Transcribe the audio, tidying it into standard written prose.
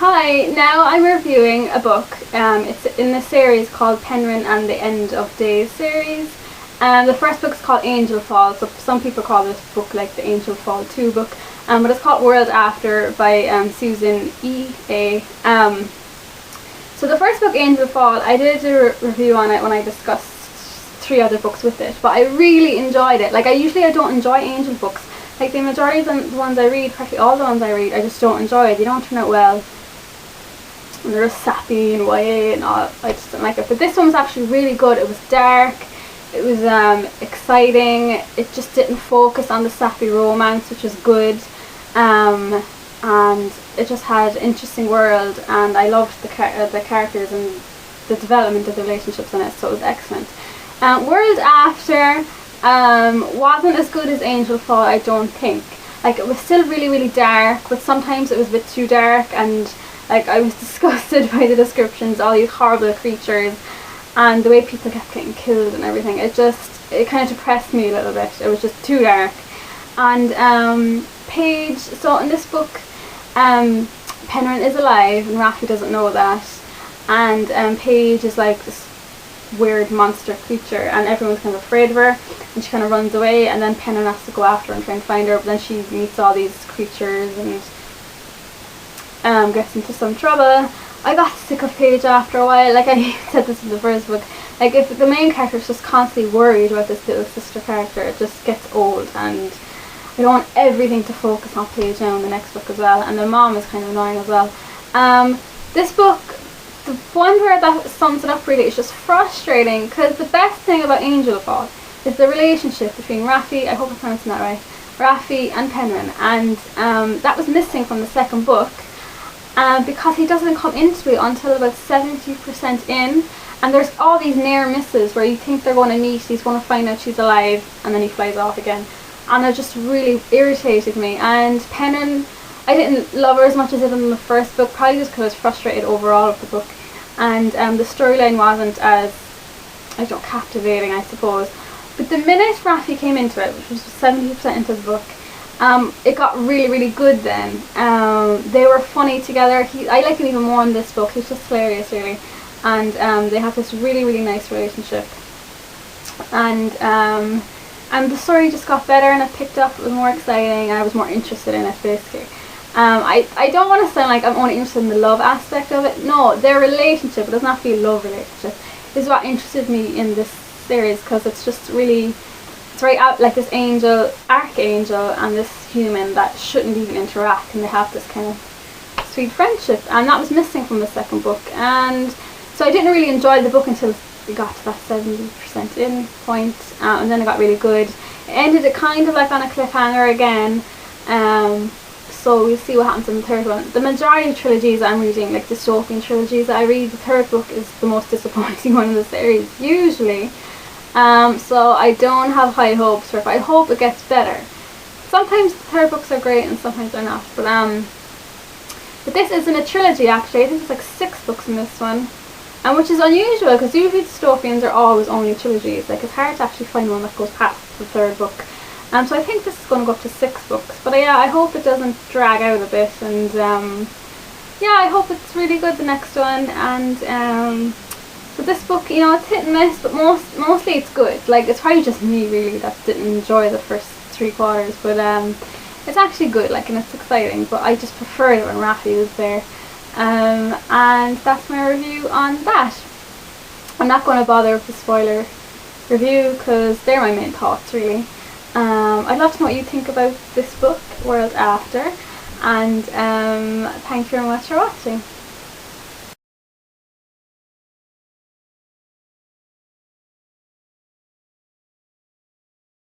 Hi, now I'm reviewing a book. It's in the series called Penryn and the End of Days series. The first book is called Angel Fall, so some people call this book like the Angel Fall 2 book, but it's called World After by Susan E.A. So the first book, Angel Fall, I did a review on it when I discussed 3 other books with it, but I really enjoyed it. Like, I don't enjoy angel books. Like, the majority of the ones I read, practically all the ones I read, I just don't enjoy. They don't turn out well. And they're sappy and YA and all. I just don't like it. But this one was actually really good. It was dark. It was exciting. It just didn't focus on the sappy romance, which was good. And it just had an interesting world, and I loved the characters and the development of the relationships in it, so it was excellent. World After wasn't as good as Angel Fall, I don't think. Like, it was still really, really dark, but sometimes it was a bit too dark, and like, I was disgusted by the descriptions, all these horrible creatures, and the way people kept getting killed and everything. It kind of depressed me a little bit. It was just too dark. And Paige, so in this book, Penryn is alive, and Raffi doesn't know that. And Paige is like this weird monster creature, and everyone's kind of afraid of her, and she kind of runs away, and then Penryn has to go after her and try and find her, but then she meets all these creatures and gets into some trouble. I got sick of Paige after a while. Like, I said this in the first book, like, if the main character is just constantly worried about this little sister character, it just gets old, and I don't want everything to focus on Paige now in the next book as well, and the mom is kind of annoying as well. This book, the one word that sums it up really is just frustrating, because the best thing about Angel Fall is the relationship between Raffi, I hope I'm pronouncing that right, Raffi and Penryn, and that was missing from the second book, because he doesn't come into it until about 70% in, and there's all these near misses where you think they're going to meet, he's going to find out she's alive, and then he flies off again, and it just really irritated me. And Penryn, I didn't love her as much as I did in the first book, probably just because I was frustrated overall with the book, and the storyline wasn't as, I don't know, captivating, I suppose. But the minute Raffi came into it, which was 70% into the book, it got really, really good then. They were funny together. I like him even more in this book. He's just hilarious, really. And they have this really, really nice relationship. And the story just got better, and it picked up. It was more exciting, and I was more interested in it, basically. I don't want to sound like I'm only interested in the love aspect of it. No, their relationship, it does not be a love relationship, is what interested me in this series, because it's just really, it's right out like this archangel and this human that shouldn't even interact, and they have this kind of sweet friendship, and that was missing from the second book. And so I didn't really enjoy the book until we got to that 70% in point, and then it got really good. It ended it kind of like on a cliffhanger again, so we'll see what happens in the third one. The majority of trilogies I'm reading, like dystopian trilogies that I read, the third book is the most disappointing one in the series, usually. So I don't have high hopes for it, but I hope it gets better. Sometimes the third books are great and sometimes they're not, but this isn't a trilogy actually. I think there's like 6 books in this one, and which is unusual, because usually dystopians are always only trilogies. Like, it's hard to actually find one that goes past the third book. So I think this is going to go up to 6 books, but yeah, I hope it doesn't drag out a bit, and yeah, I hope it's really good, the next one. And so this book, you know, it's hit and miss, but mostly it's good. Like, it's probably just me really that didn't enjoy the first 3 quarters, but it's actually good, like, and it's exciting, but I just preferred it when Raffi was there. And that's my review on that. I'm not going to bother with the spoiler review, because they're my main thoughts, really. I'd love to know what you think about this book, World After, and thank you very much for watching.